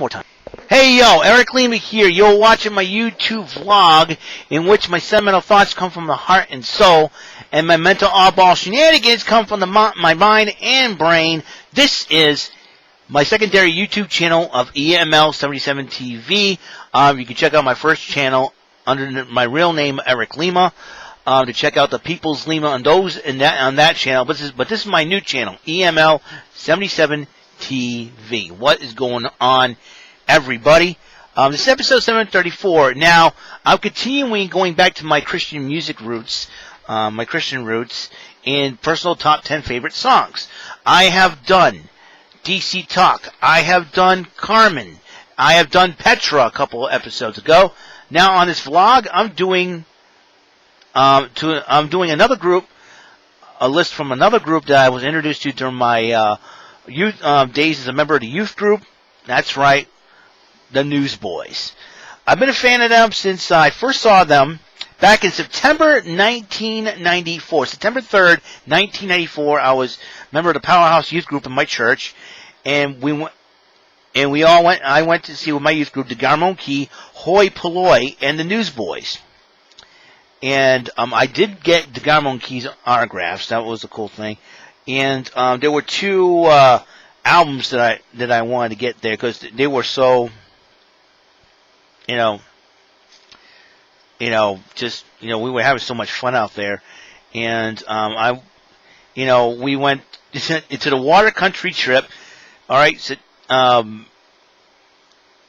more time. Hey yo, Eric Lima here. You're watching my YouTube vlog in which my sentimental thoughts come from the heart and soul, and my mental oddball shenanigans come from my mind and brain. This is my secondary YouTube channel of EML77 TV. You can check out my first channel under my real name, Eric Lima, to check out the People's Lima on that channel. But this is my new channel, EML77 TV. What is going on, everybody? This is episode 734. Now, I'm continuing going back to my Christian music roots, and personal top 10 favorite songs. I have done DC Talk. I have done Carmen. I have done Petra a couple of episodes ago. Now on this vlog, I'm doing another group, a list from another group that I was introduced to during my youth days as a member of the youth group. That's right, the Newsboys. I've been a fan of them since I first saw them back in September 1994. September 3rd, 1994, I was a member of the Powerhouse Youth Group in my church, and I went to see with my youth group the Garmon Key, Hoi Polloi, and the Newsboys. And I did get the Garmon Key's autographs. That was a cool thing. And there were two albums that I wanted to get there because they were so, we were having so much fun out there. And we went into the water country trip. All right, so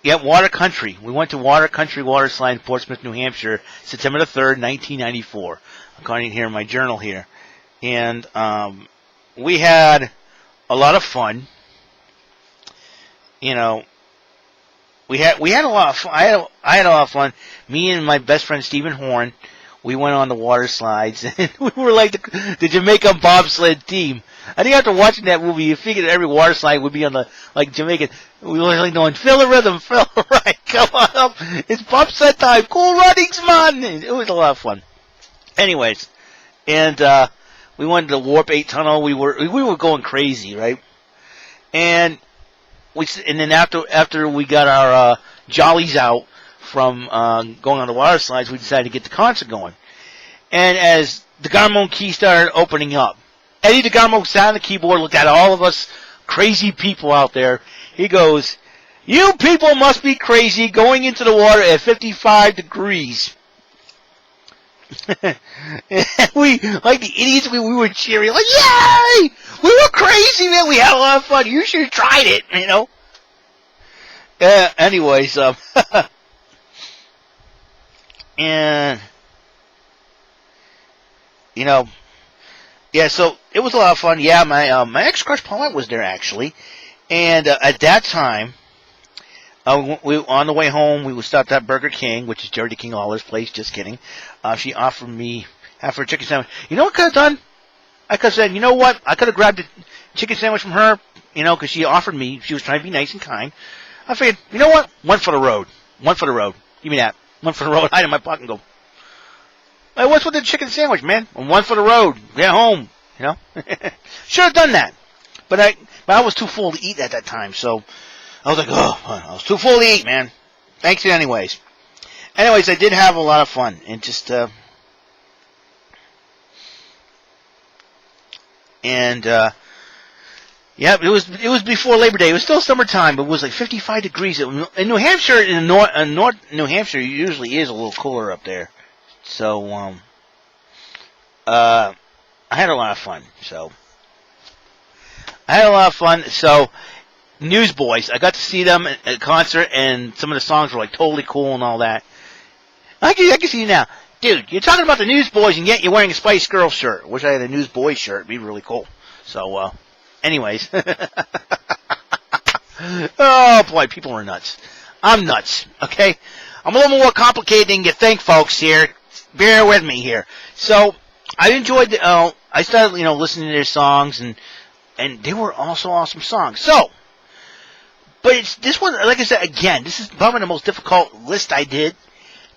water country. We went to water country water slide in Portsmouth, New Hampshire, September the 3rd, 1994. According to here in my journal here, and we had a lot of fun. We had a lot of fun. I had a lot of fun. Me and my best friend Stephen Horn, we went on the water slides, and we were like the Jamaican bobsled team. I think after watching that movie, you figured every water slide would be on the Jamaican. We were like going, feel the rhythm, feel the right, come on up. It's bobsled time, cool runnings, man. It was a lot of fun. Anyways, and we went to the Warp 8 tunnel. We were going crazy, right? And then after we got our jollies out from going on the water slides, we decided to get the concert going. And as the Garmon Key started opening up, Eddie DeGarmo sat on the keyboard, looked at all of us crazy people out there. He goes, "You people must be crazy going into the water at 55 degrees." And we, like the idiots, we were cheering, like, "Yay! We were crazy, man. We had a lot of fun. You should have tried it, Anyways, and, yeah, so it was a lot of fun. Yeah, my ex-crush Paulette was there, actually. And at that time, on the way home, we stopped at Burger King, which is Jerry the King Lawler's place. Just kidding. She offered me half her chicken sandwich. You know what I could have done? I could have said, you know what? I could have grabbed a chicken sandwich from her, because she offered me. She was trying to be nice and kind. I figured, you know what? One for the road. One for the road. Give me that. One for the road. Hide in my pocket and go, "Hey, what's with the chicken sandwich, man? One for the road. Get home." Should have done that. But I was too full to eat at that time, so I was like, I was too full to eat, man. Thanks anyways. Anyways, I did have a lot of fun, and just, yeah, it was before Labor Day. It was still summertime, but it was like 55 degrees. In New Hampshire, in North New Hampshire, it usually is a little cooler up there. So, I had a lot of fun. So, Newsboys, I got to see them at a concert, and some of the songs were like totally cool and all that. I can see you now. Dude, you're talking about the Newsboys, and yet you're wearing a Spice Girls shirt. Wish I had a Newsboys shirt. It'd be really cool. So, anyways. Oh, boy, people are nuts. I'm nuts, okay? I'm a little more complicated than you think, folks, here. Bear with me here. So, I enjoyed I started, listening to their songs, and they were also awesome songs. So, but this one, like I said, again, this is probably the most difficult list I did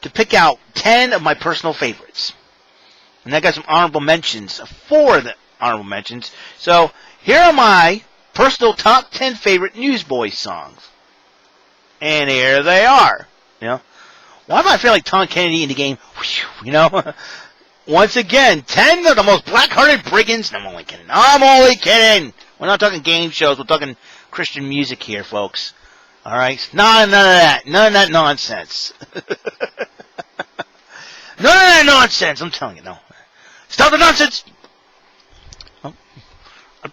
to pick out 10 of my personal favorites. And I got some honorable mentions, 4 of the honorable mentions. So, here are my personal top 10 favorite Newsboys songs. And here they are. You know, why do I feel like Tom Kennedy in the game? You know, once again, 10 of the most black-hearted brigands. No, I'm only kidding. I'm only kidding. We're not talking game shows. We're talking Christian music here, folks. All right, none of that. None of that nonsense. None of that nonsense. I'm telling you, no. Stop the nonsense. Oh.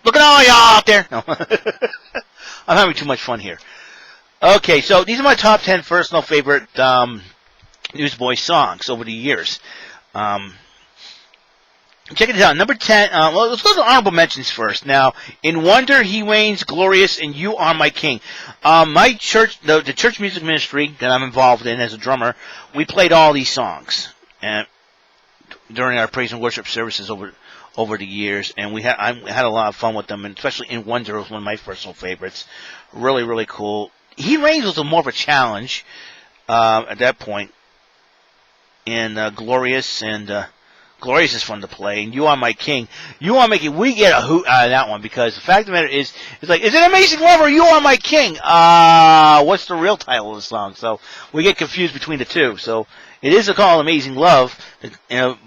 Look at all y'all out there. No. I'm having too much fun here. Okay, so these are my top 10 personal favorite Newsboys songs over the years. Check it out. Number 10. Well, let's go to honorable mentions first. Now, In Wonder, He Reigns, Glorious, and You Are My King. My church, the church music ministry that I'm involved in as a drummer, we played all these songs during our praise and worship services over the years, and I had a lot of fun with them, and especially In Wonder was one of my personal favorites. Really, really cool. He Reigns was more of a challenge at that point, and Glorious is fun to play, and You Are My King. You Are My King, we get a hoot out of that one, because the fact of the matter is, it's like, is it Amazing Love or You Are My King? What's the real title of the song? So, we get confused between the two. So, it is called Amazing Love,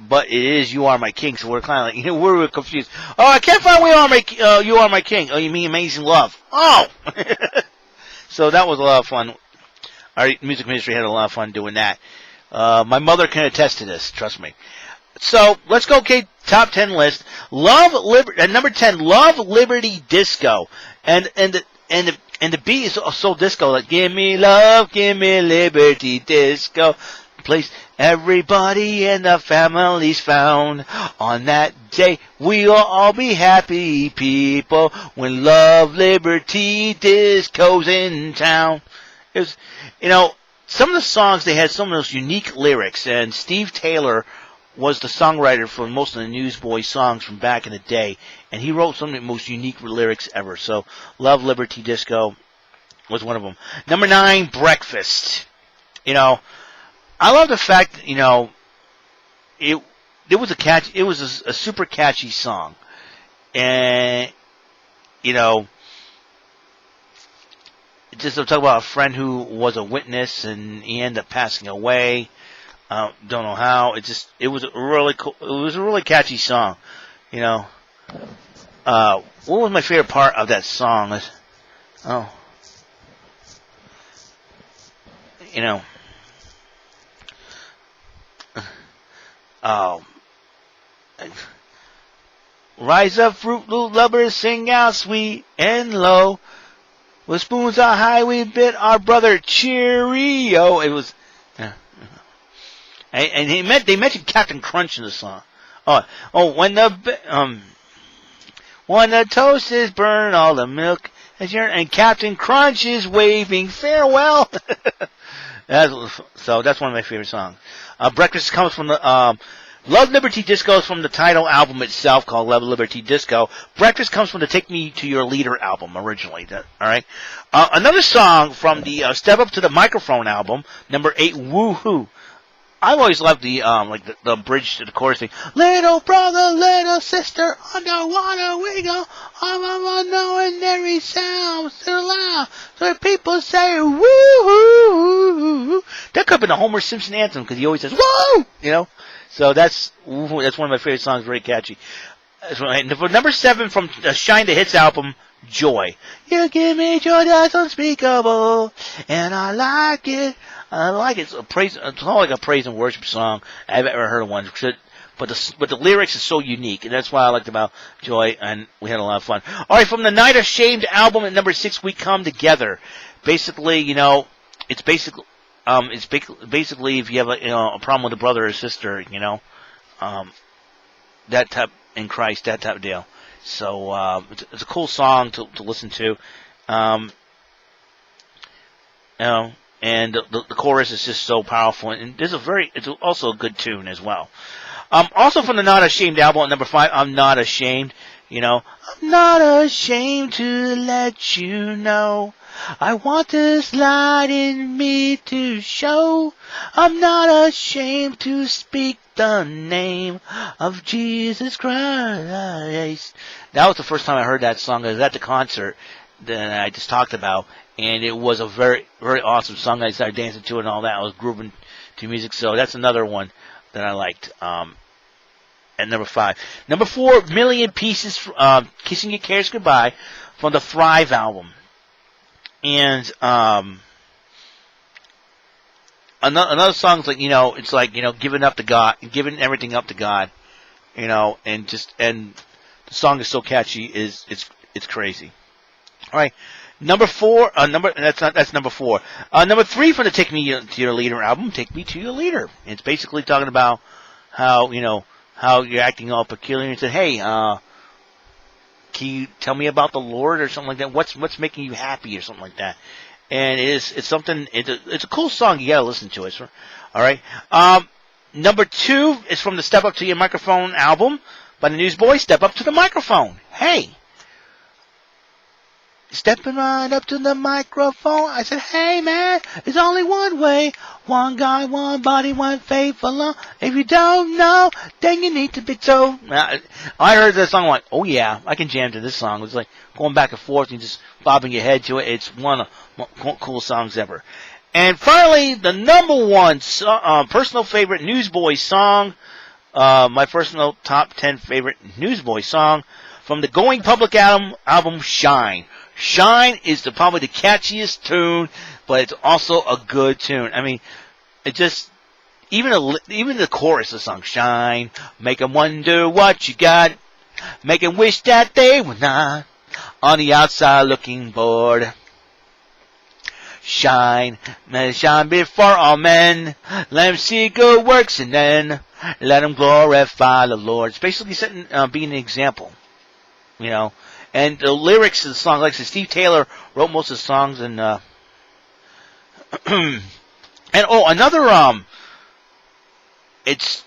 but it is You Are My King, so we're kind of like, we're confused. Oh, I can't find You Are My King. Oh, you mean Amazing Love. Oh! So, that was a lot of fun. Our music ministry had a lot of fun doing that. My mother can attest to this, trust me. So, let's go, okay, top 10 list. Number 10, Love, Liberty, Disco. And the beat is so disco, like, give me love, give me liberty, disco. Place everybody and the family's found. On that day, we'll all be happy people when love, liberty, disco's in town. It was, some of the songs, they had some of those unique lyrics, and Steve Taylor was the songwriter for most of the Newsboys songs from back in the day, and he wrote some of the most unique lyrics ever. So, Love, Liberty, Disco was one of them. Number 9, Breakfast. I love the fact that, it was a super catchy song, and just to talk about a friend who was a witness and he ended up passing away. Don't know how. It was a really cool. It was a really catchy song. What was my favorite part of that song? Rise up, Fruit Loop lovers, sing out sweet and low. With spoons on high, we bid our brother Cheerio. It was. And they mentioned Captain Crunch in the song. When the toast is burned, all the milk and Captain Crunch is waving farewell. So that's one of my favorite songs. Breakfast comes from the Love, Liberty, Disco is from the title album itself called Love, Liberty, Disco. Breakfast comes from the Take Me to Your Leader album originally. All right. Another song from the Step Up to the Microphone album, number 8, Woohoo. I've always loved the the bridge to the chorus thing. Little brother, little sister, underwater we go. I'm unknowing every sound still loud. So people say woo. That could have been a Homer Simpson anthem because he always says woo. So that's one of my favorite songs. Very catchy. For number 7 from the Shine the Hits album, Joy. You give me joy that's unspeakable, and I like it. It's not like a praise and worship song I've ever heard of one. But the lyrics is so unique, and that's why I liked about Joy, and we had a lot of fun. All right, from the Night Ashamed album at number 6, We Come Together. Basically, it's basically if you have a problem with a brother or sister, that type in Christ, that type of deal. So it's a cool song to listen to. And the chorus is just so powerful, and it's also a good tune as well. Also from the Not Ashamed album at number 5, I'm Not Ashamed. I'm not ashamed to let you know. I want this light in me to show. I'm not ashamed to speak the name of Jesus Christ. That was the first time I heard that song. I was at the concert that I just talked about, and it was a very, very awesome song. I started dancing to it and all that. I was grooving to music, so that's another one that I liked. At number 5. Number 4, Million Pieces, Kissing Your Cares Goodbye, from the Thrive album. And another song's like, it's like, giving up to God, giving everything up to God, and the song is so catchy, it's crazy. All right, number 4, that's number 4. Number 3 from the Take Me to Your Leader album, Take Me to Your Leader. It's basically talking about how you're acting all peculiar, and said, hey, can you tell me about the Lord or something like that? What's making you happy or something like that? And it's something. It's a cool song. You gotta listen to it. All right. Number 2 is from the Step Up to Your Microphone album by the Newsboys. Step Up to the Microphone. Hey, stepping right up to the microphone. I said, hey man, there's only one way. One guy, one body, one faith alone. If you don't know, then you need to be told. I heard that song, I'm like, oh yeah, I can jam to this song. It's like going back and forth and just bobbing your head to it. It's one of the coolest songs ever. And finally, the number 1 personal favorite Newsboys song, my personal top 10 favorite Newsboys song, from the Going Public album Shine. Shine is probably the catchiest tune, but it's also a good tune. I mean, it just, even the chorus of the song, Shine, make 'em wonder what you got, make 'em wish that they were not on the outside looking bored. Shine, let it shine before all men, let 'em see good works and then let 'em glorify the Lord. It's basically being an example, And the lyrics of the song, like I said, Steve Taylor wrote most of the songs, and another it's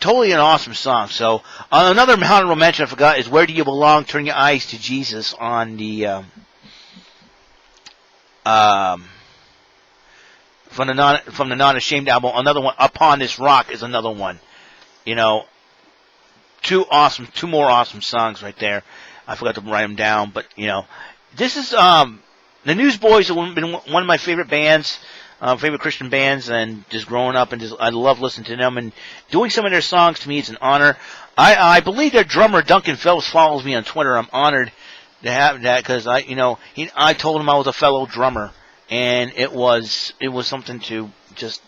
totally an awesome song. So another honorable mention I forgot is "Where Do You Belong?" Turn Your Eyes to Jesus on the from the Not Ashamed album. Another one, Upon This Rock, is another one. Two more awesome songs right there. I forgot to write them down, but this is the Newsboys have been one of my favorite bands, favorite Christian bands, and just growing up, and I love listening to them and doing some of their songs. To me, it's an honor. I believe their drummer Duncan Phelps follows me on Twitter. I'm honored to have that because I told him I was a fellow drummer, and it was something to just.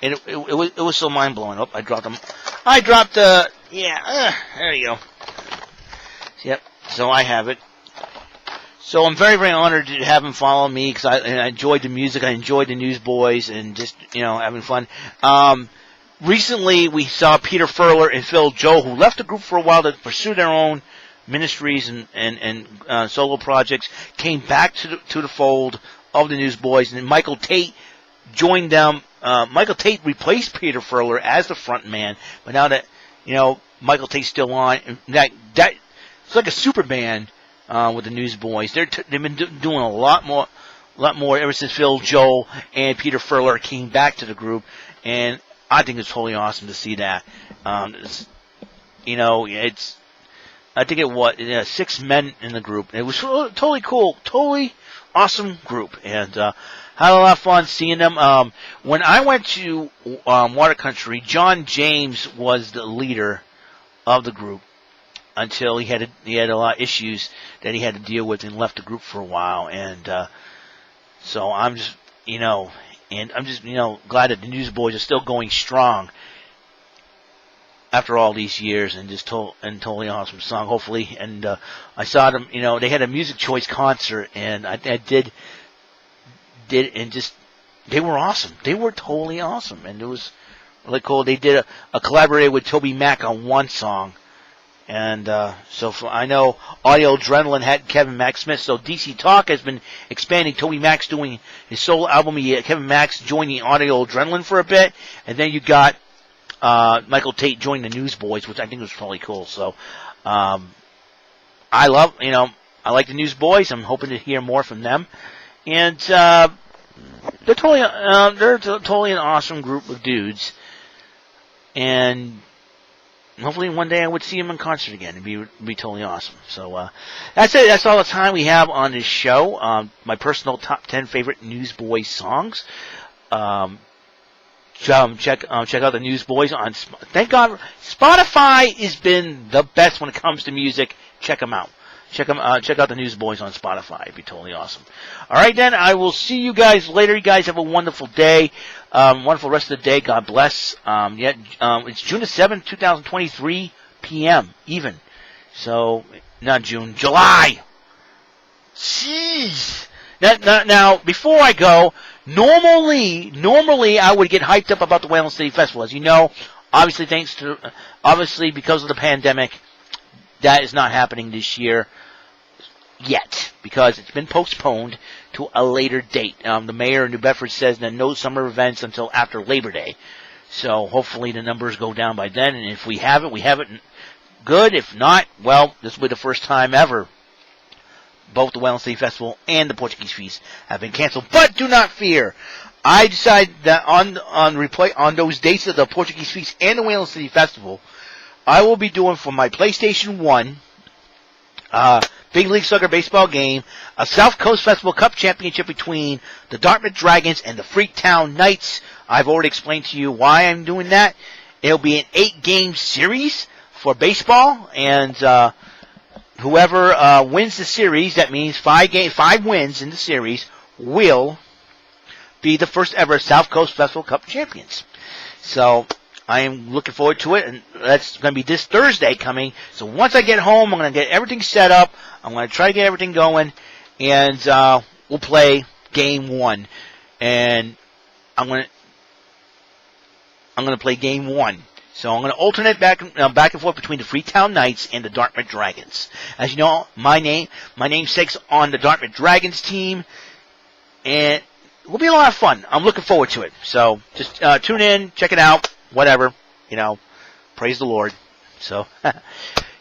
It was so mind blowing. Oh, I dropped them. There you go. Yep. So I have it. So I'm very, very honored to have him follow me because I enjoyed the music. I enjoyed the Newsboys and just having fun. Recently we saw Peter Furler and Phil Joe, who left the group for a while to pursue their own ministries and solo projects, came back to the fold of the Newsboys, and then Michael Tate joined them. Michael Tate replaced Peter Furler as the front man, but now that Michael Tate's still on, that it's like a super band with the Newsboys. They've been doing a lot more ever since Phil Joel and Peter Furler came back to the group, and I think it's totally awesome to see that. I think it was 6 men in the group. It was totally cool, totally awesome group, and had a lot of fun seeing them. When I went to Water Country, John James was the leader of the group until he had a lot of issues that he had to deal with and left the group for a while. And so I'm just glad that the Newsboys are still going strong after all these years, and just totally awesome song. Hopefully, and I saw them. They had a Music Choice concert, and I did, and just they were awesome. They were totally awesome, and it was really cool. They did a collaborated with Toby Mac on one song, and I know Audio Adrenaline had Kevin Mac Smith. So DC Talk has been expanding. Toby Mac's doing his solo album. Kevin Mac's joining Audio Adrenaline for a bit, and then you got Michael Tate joined the Newsboys, which I think was really cool. So I like the Newsboys. I'm hoping to hear more from them. And they're totally an awesome group of dudes. And hopefully one day I would see him in concert again. It'd be totally awesome. So that's it. That's all the time we have on this show. My personal top 10 favorite Newsboys songs. Check out the Newsboys on. Thank God, Spotify has been the best when it comes to music. Check them out. Check out the Newsboys on Spotify. It'd be totally awesome. All right, then I will see you guys later. You guys have a wonderful day, wonderful rest of the day. God bless. It's June the 7th, 2023 p.m. even. So not June, July. Jeez. Now, before I go, normally I would get hyped up about the WEML-TV Festival. As you know, obviously because of the pandemic, that is not happening this year yet because it's been postponed to a later date. The mayor of New Bedford says that no summer events until after Labor Day. So hopefully the numbers go down by then. And if we have it good. If not, well, this will be the first time ever both the WEML-TV Festival and the Portuguese Feast have been canceled. But do not fear. I decided that on those dates of the Portuguese Feast and the WEML-TV Festival, I will be doing for my PlayStation 1 Big League Soccer baseball game, a South Coast Festival Cup championship between the Dartmouth Dragons and the Freaktown Knights. I've already explained to you why I'm doing that. It'll be an 8-game series for baseball, and whoever wins the series, that means 5 wins in the series, will be the first ever South Coast Festival Cup champions. So I am looking forward to it, and that's going to be this Thursday coming. So once I get home, I'm going to get everything set up. I'm going to try to get everything going, and we'll play Game 1. And I'm going to play Game 1. So I'm going to alternate back and forth between the Freetown Knights and the Dartmouth Dragons. As you know, my namesake's on the Dartmouth Dragons team, and it will be a lot of fun. I'm looking forward to it. So just tune in, check it out, whatever, praise the Lord. So,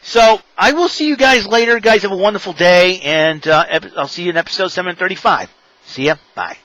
so I will see you guys later. Guys, have a wonderful day, and I'll see you in episode 735. See ya. Bye.